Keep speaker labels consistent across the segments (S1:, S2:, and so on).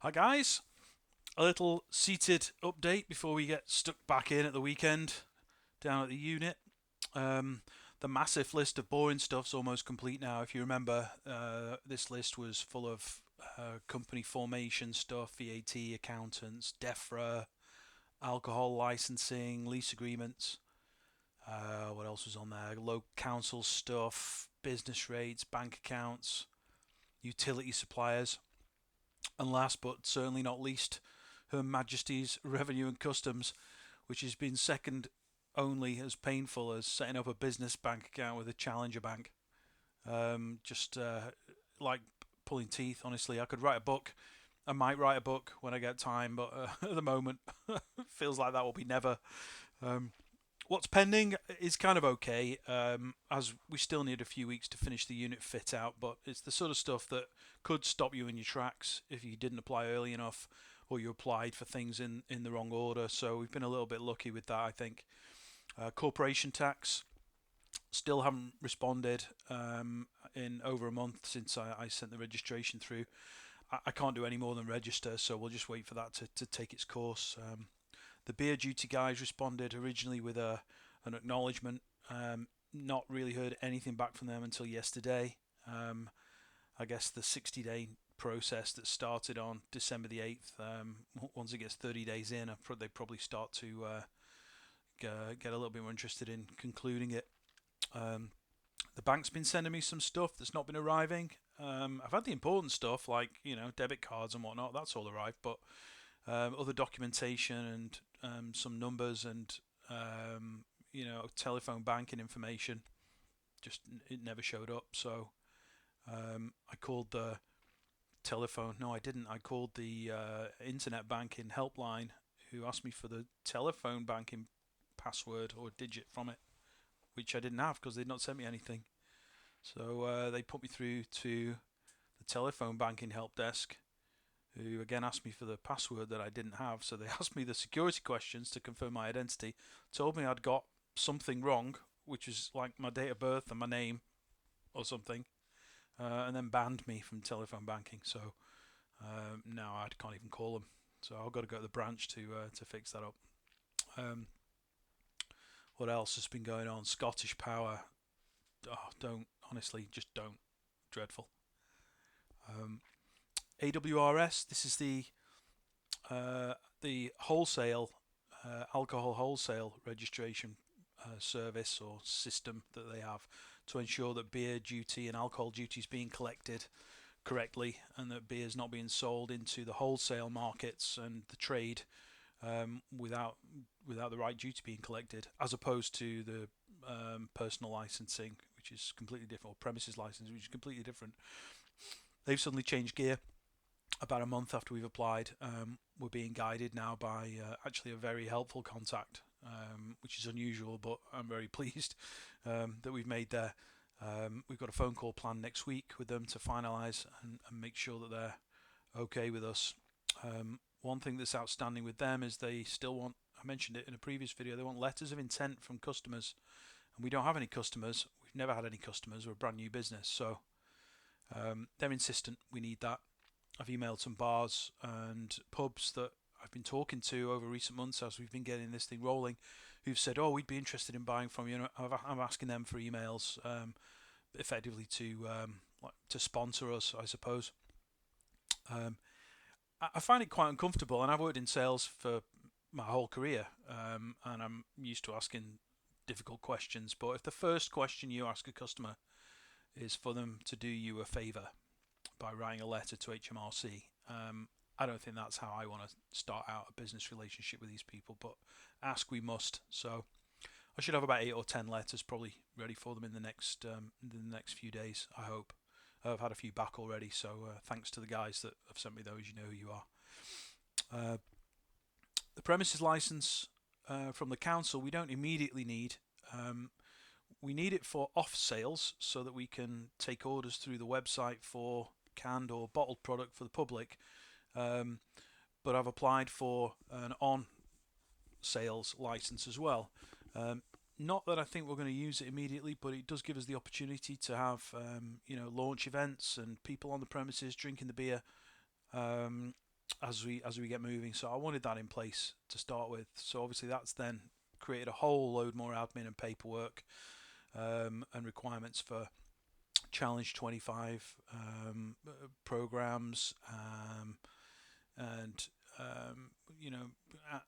S1: Hi guys, a little seated update before we get stuck back in at the weekend down at the unit. Um, the massive list of boring stuff's almost complete now. If you remember, this list was full of company formation stuff, VAT, accountants, DEFRA, alcohol licensing, lease agreements. What else was on there? Local council stuff, business rates, bank accounts, utility suppliers, and last but certainly not least, Her Majesty's Revenue and Customs, which has been second only as painful as setting up a business bank account with a challenger bank. Just like pulling teeth, honestly. I could write a book. I might write a book when I get time, but at the moment, it feels like that will be never. Um, what's pending is kind of okay, as we still need a few weeks to finish the unit fit out, but it's the sort of stuff that could stop you in your tracks if you didn't apply early enough or you applied for things in the wrong order. So we've been a little bit lucky with that, I think. Corporation tax, still haven't responded in over a month since I sent the registration through. I can't do any more than register, so we'll just wait for that to take its course. The beer duty guys responded originally with an acknowledgement. Not really heard anything back from them until yesterday. I guess the 60-day process that started on December the 8th, once it gets 30 days in, they probably start to get a little bit more interested in concluding it. The bank's been sending me some stuff that's not been arriving. I've had the important stuff like debit cards and whatnot. That's all arrived, but other documentation and some numbers and telephone banking information, just it never showed up. So I called the telephone. No, I didn't. I called the internet banking helpline, who asked me for the telephone banking password or digit from it, which I didn't have because they'd not sent me anything. So they put me through to the telephone banking help desk, who again asked me for the password that I didn't have. So they asked me the security questions to confirm my identity, told me I'd got something wrong, which is like my date of birth and my name or something, and then banned me from telephone banking. So now I can't even call them. So I've got to go to the branch to fix that up. Um, what else has been going on? Scottish Power. Oh, don't, honestly, just don't. Dreadful. Um, AWRS. This is the wholesale alcohol wholesale registration service or system that they have to ensure that beer duty and alcohol duty is being collected correctly and that beer is not being sold into the wholesale markets and the trade without the right duty being collected, as opposed to the personal licensing, which is completely different, or premises license, which is completely different. They've suddenly changed gear about a month after we've applied. We're being guided now by actually a very helpful contact, which is unusual, but I'm very pleased that we've made there. We've got a phone call planned next week with them to finalise and make sure that they're okay with us. One thing that's outstanding with them is they still want, I mentioned it in a previous video, they want letters of intent from customers, and we don't have any customers. We've never had any customers. We're a brand new business, so they're insistent we need that. I've emailed some bars and pubs that I've been talking to over recent months as we've been getting this thing rolling, who've said, "Oh, we'd be interested in buying from you." And I'm asking them for emails, effectively to sponsor us, I suppose. Um, I find it quite uncomfortable, and I've worked in sales for my whole career, and I'm used to asking difficult questions. But if the first question you ask a customer is for them to do you a favour by writing a letter to HMRC, I don't think that's how I want to start out a business relationship with these people. But ask we must. So I should have about 8 or 10 letters probably ready for them in the next few days, I hope. I've had a few back already, so thanks to the guys that have sent me those. You know who you are. The premises license from the council we don't immediately need. We need it for off sales so that we can take orders through the website for canned or bottled product for the public. But I've applied for an on sales license as well. Not that I think we're going to use it immediately, but it does give us the opportunity to have launch events and people on the premises drinking the beer. as we get moving. So I wanted that in place to start with. So obviously that's then created a whole load more admin and paperwork, and requirements for Challenge 25 programs, and you know,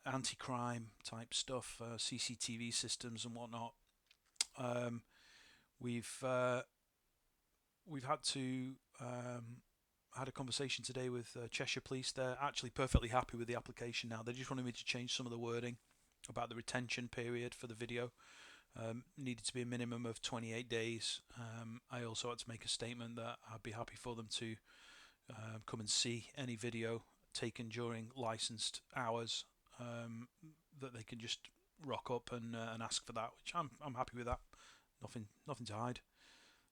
S1: anti-crime type stuff, CCTV systems and whatnot. Um, we've we've had to had a conversation today with Cheshire Police. They're actually perfectly happy with the application now. They just wanted me to change some of the wording about the retention period for the video. Needed to be a minimum of 28 days. I also had to make a statement that I'd be happy for them to come and see any video taken during licensed hours, that they can just rock up and ask for that, which I'm happy with that. Nothing to hide.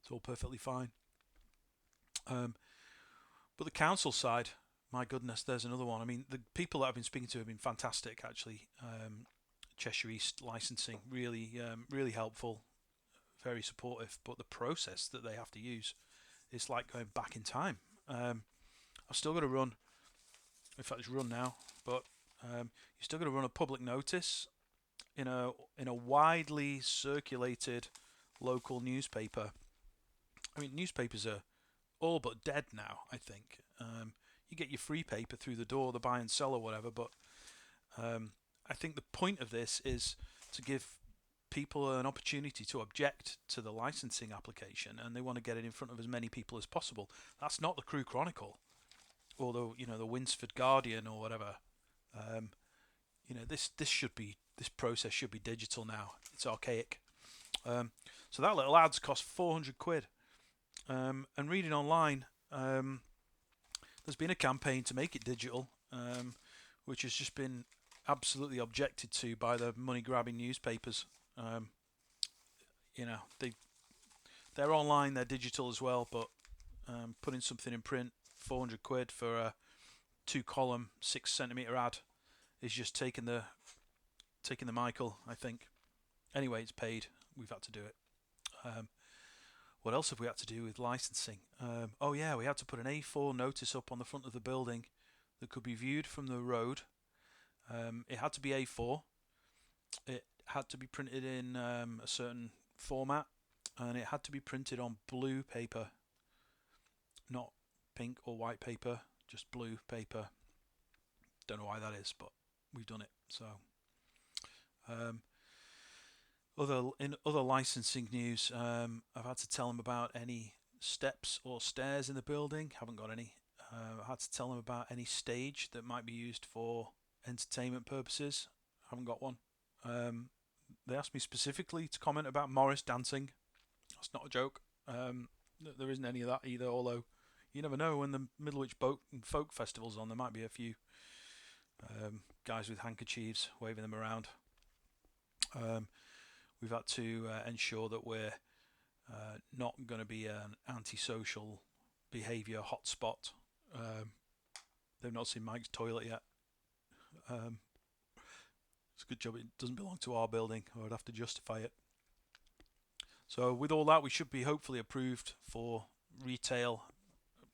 S1: It's all perfectly fine. But the council side, my goodness, there's another one. I mean, the people that I've been speaking to have been fantastic, actually. Cheshire East licensing, really helpful, very supportive. But the process that they have to use is like going back in time. I've still got to run. In fact, it's run now, but you're still going to run a public notice in a widely circulated local newspaper. I mean, newspapers are all but dead now, I think. You get your free paper through the door, the buy and sell or whatever, but I think the point of this is to give people an opportunity to object to the licensing application, and they want to get it in front of as many people as possible. That's not the Crewe Chronicle, or the Winsford Guardian or whatever. This process should be digital now. It's archaic. So that little ad's cost 400 quid. And reading online, there's been a campaign to make it digital, which has just been absolutely objected to by the money-grabbing newspapers. They're online, they're digital as well, but putting something in print, 400 quid for a 2-column, 6-centimetre ad is just taking the Michael, I think. Anyway, it's paid. We've had to do it. What else have we had to do with licensing? We had to put an A4 notice up on the front of the building that could be viewed from the road. It had to be A4. It had to be printed in a certain format, and it had to be printed on blue paper, not pink or white paper, just blue paper. Don't know why that is, but we've done it. So, other licensing news, I've had to tell them about any steps or stairs in the building. Haven't got any. I had to tell them about any stage that might be used for entertainment purposes. Haven't got one. They asked me specifically to comment about Morris dancing. That's not a joke. There isn't any of that either, although you never know, when the Middlewich Boat and Folk Festival's on, there might be a few guys with handkerchiefs waving them around. We've had to ensure that we're not going to be an antisocial behaviour hotspot. They've not seen Mike's toilet yet. It's a good job it doesn't belong to our building, or I'd have to justify it. So with all that, we should be hopefully approved for retail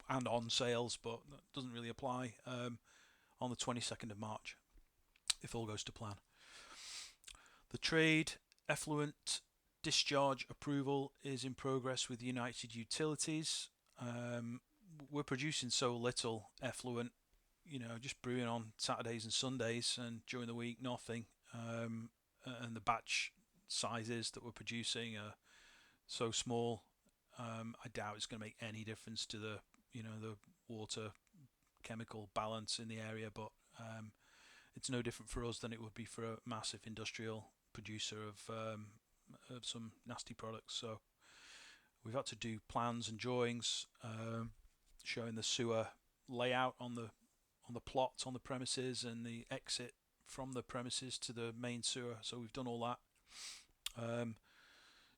S1: and on sales, but that doesn't really apply, on the 22nd of March, if all goes to plan. The trade effluent discharge approval is in progress with United Utilities. We're producing so little effluent, just brewing on Saturdays and Sundays, and during the week nothing. And the batch sizes that we're producing are so small. I doubt it's going to make any difference to the water chemical balance in the area, but it's no different for us than it would be for a massive industrial producer of some nasty products. So we've had to do plans and drawings showing the sewer layout on the plot on the premises and the exit from the premises to the main sewer. So we've done all that.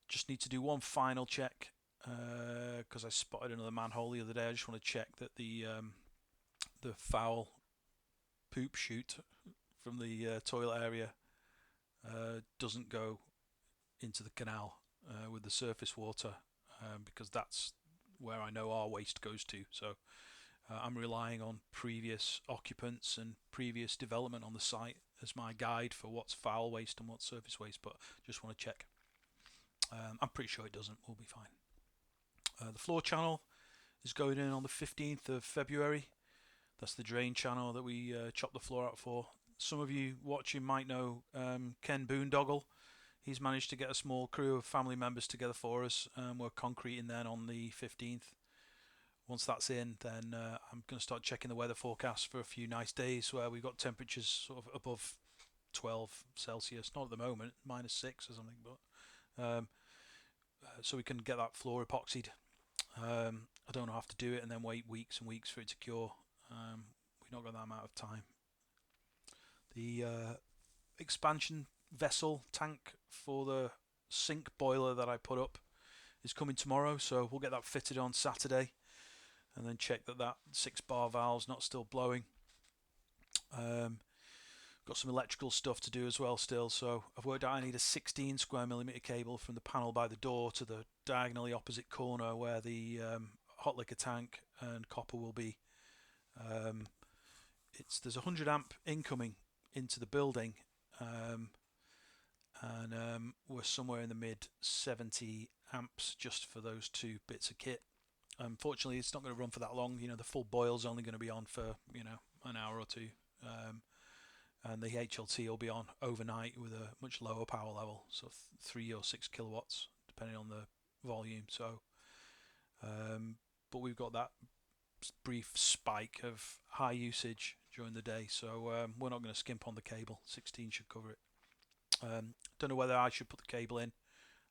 S1: Just need to do one final check, because I spotted another manhole the other day. I just want to check that the foul poop chute from the toilet area doesn't go into the canal with the surface water, because that's where I know our waste goes to. So I'm relying on previous occupants and previous development on the site as my guide for what's foul waste and what's surface waste, but just want to check. I'm pretty sure it doesn't. We'll be fine. The floor channel is going in on the 15th of February. That's the drain channel that we chopped the floor out for. Some of you watching might know Ken Boondoggle. He's managed to get a small crew of family members together for us. We're concreting then on the 15th. Once that's in, then I'm going to start checking the weather forecast for a few nice days where we've got temperatures sort of above 12 Celsius. Not at the moment, -6 or something, but so we can get that floor epoxied. I don't have to do it and then wait weeks and weeks for it to cure. We've not got that amount of time. The expansion vessel tank for the sink boiler that I put up is coming tomorrow, so we'll get that fitted on Saturday and then check that that 6-bar valve's not still blowing. Got some electrical stuff to do as well still, so I've worked out I need a 16 square millimeter cable from the panel by the door to the diagonally opposite corner where the hot liquor tank and copper will be. There's 100 amp incoming into the building, and we're somewhere in the mid 70 amps just for those two bits of kit. Unfortunately, it's not going to run for that long. The full boil's only going to be on for an hour or two, and the HLT will be on overnight with a much lower power level, so 3 or 6 kilowatts depending on the volume. So, but we've got that brief spike of high usage during the day, so we're not going to skimp on the cable. 16 should cover it. Don't know whether I should put the cable in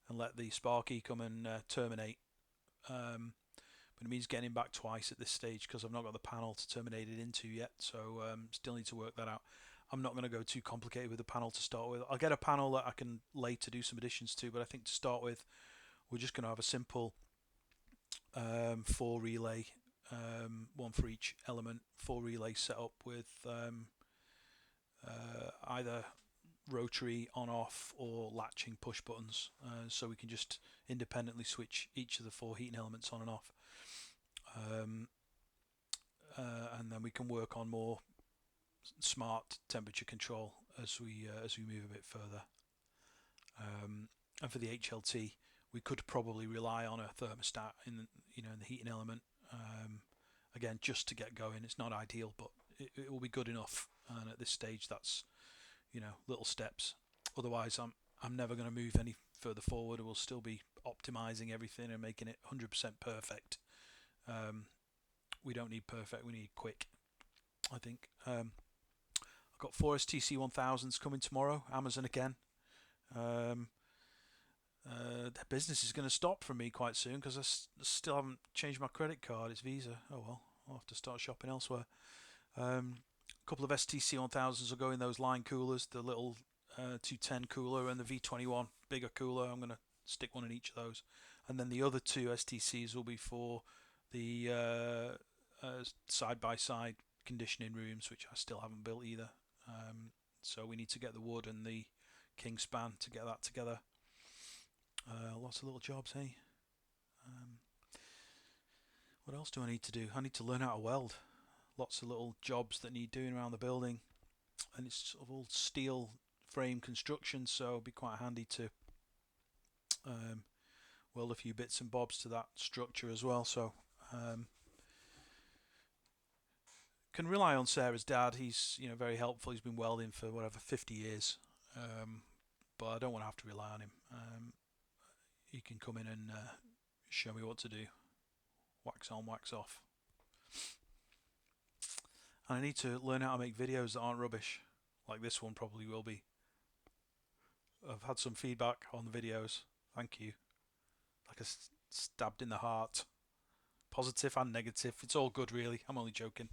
S1: and let the Sparky come and terminate, but it means getting him back twice at this stage because I've not got the panel to terminate it into yet, so still need to work that out. I'm not going to go too complicated with the panel to start with. I'll get a panel that I can later do some additions to, but I think to start with we're just going to have a simple 4 relay, one for each element, 4 relay setup with either rotary on off or latching push buttons, so we can just independently switch each of the 4 heating elements on and off, and then we can work on more smart temperature control as we move a bit further. And for the HLT, we could probably rely on a thermostat in the heating element, again, just to get going. It's not ideal, but it will be good enough, and at this stage that's little steps. Otherwise I'm never going to move any further forward. We'll still be optimizing everything and making it 100% perfect. We don't need perfect, we need quick, I think. I've got 4 STC 1000s coming tomorrow, Amazon again. Their business is going to stop for me quite soon because I still haven't changed my credit card. It's Visa. Oh well, I'll have to start shopping elsewhere. A couple of STC 1000s will go in those line coolers, the little 210 cooler and the V21 bigger cooler. I'm going to stick one in each of those, and then the other 2 STCs will be for the side-by-side conditioning rooms, which I still haven't built either. So we need to get the wood and the king span to get that together. Lots of little jobs, hey. What else do I need to do? I need to learn how to weld. Lots of little jobs that need doing around the building, and it's sort of all steel frame construction, so it'll be quite handy to weld a few bits and bobs to that structure as well. So can rely on Sarah's dad. He's very helpful. He's been welding for 50 years, but I don't want to have to rely on him. He can come in and show me what to do. Wax on, wax off. And I need to learn how to make videos that aren't rubbish, like this one probably will be. I've had some feedback on the videos. Thank you. Like a stabbed in the heart. Positive and negative. It's all good, really. I'm only joking.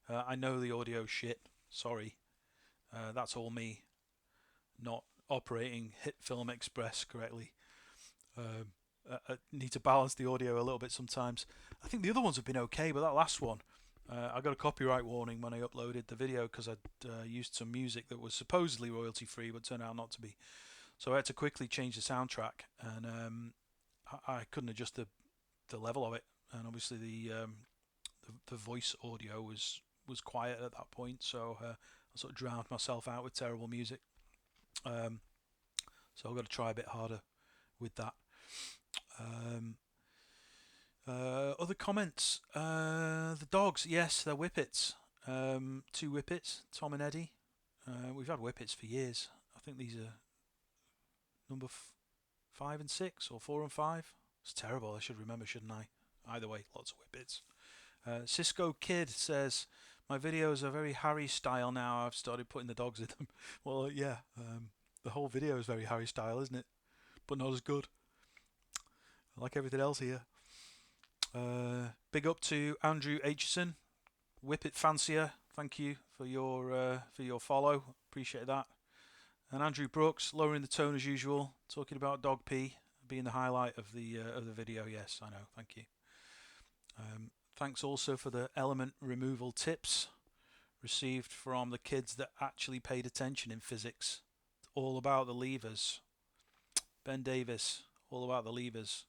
S1: I know the audio's shit. Sorry. That's all me. Not operating Hit Film Express correctly. I need to balance the audio a little bit sometimes. I think the other ones have been okay, but that last one, I got a copyright warning when I uploaded the video because I'd used some music that was supposedly royalty free but turned out not to be. So I had to quickly change the soundtrack, and I couldn't adjust the level of it, and obviously the voice audio was quiet at that point, so I sort of drowned myself out with terrible music. So I've got to try a bit harder with that. Other comments. The dogs, yes, they're whippets. 2 whippets, Tom and Eddie. We've had whippets for years. I think these are number 5 and 6 or 4 and 5. It's terrible. I should remember, shouldn't I? Either way, lots of whippets. Cisco Kid says, my videos are very Harry style now. I've started putting the dogs in them. Well, yeah, the whole video is very Harry style, isn't it? But not as good. Like everything else here. Big up to Andrew Aitchison, Whippet Fancier. Thank you for your follow. Appreciate that. And Andrew Brooks, lowering the tone as usual, talking about dog pee being the highlight of the video. Yes, I know. Thank you. Thanks also for the element removal tips received from the kids that actually paid attention in physics. It's all about the levers. Ben Davis, all about the levers.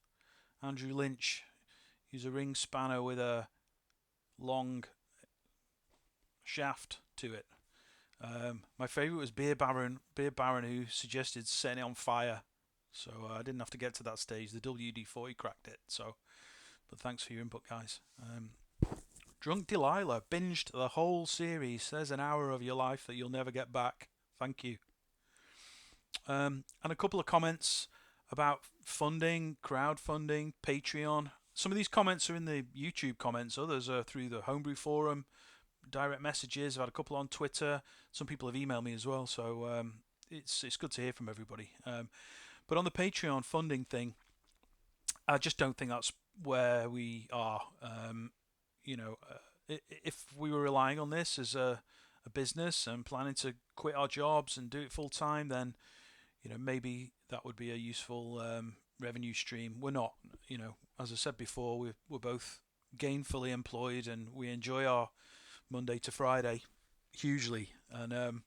S1: Andrew Lynch, use a ring spanner with a long shaft to it. My favourite was Beer Baron, who suggested setting it on fire. So I didn't have to get to that stage. The WD-40 cracked it. So, but thanks for your input, guys. Drunk Delilah binged the whole series. There's an hour of your life that you'll never get back. Thank you. And a couple of comments about funding, crowdfunding, Patreon. Some of these comments are in the YouTube comments. Others are through the Homebrew Forum, direct messages. I've had a couple on Twitter. Some people have emailed me as well. So it's good to hear from everybody. But on the Patreon funding thing, I just don't think that's where we are. If we were relying on this as a business and planning to quit our jobs and do it full time, then maybe that would be a useful revenue stream. We're not. As I said before, we're both gainfully employed and we enjoy our Monday to Friday hugely, and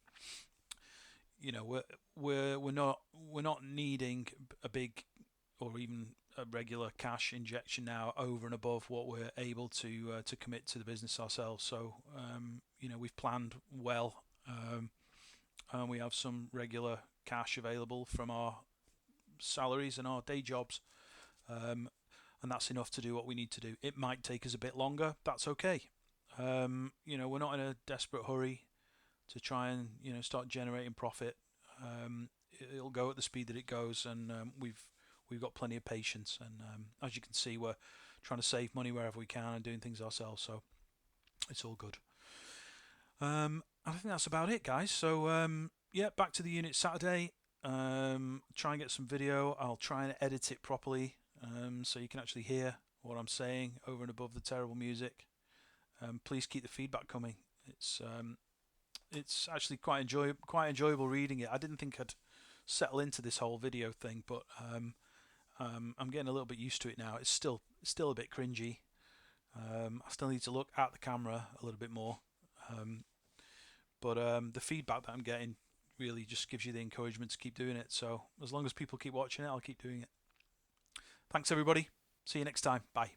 S1: we're not needing a big or even a regular cash injection now over and above what we're able to commit to the business ourselves. So we've planned well, and we have some regular cash available from our salaries and our day jobs, and that's enough to do what we need to do. It might take us a bit longer. That's okay. We're not in a desperate hurry to try and start generating profit. It'll go at the speed that it goes, and we've got plenty of patience. And as you can see, we're trying to save money wherever we can and doing things ourselves. So it's all good. I think that's about it, guys. So back to the unit Saturday. Try and get some video. I'll try and edit it properly, so you can actually hear what I'm saying over and above the terrible music. Please keep the feedback coming. It's actually quite enjoyable reading it. I didn't think I'd settle into this whole video thing, but I'm getting a little bit used to it now. It's still a bit cringy. I still need to look at the camera a little bit more. But the feedback that I'm getting really just gives you the encouragement to keep doing it. So as long as people keep watching it, I'll keep doing it. Thanks, everybody. See you next time. Bye.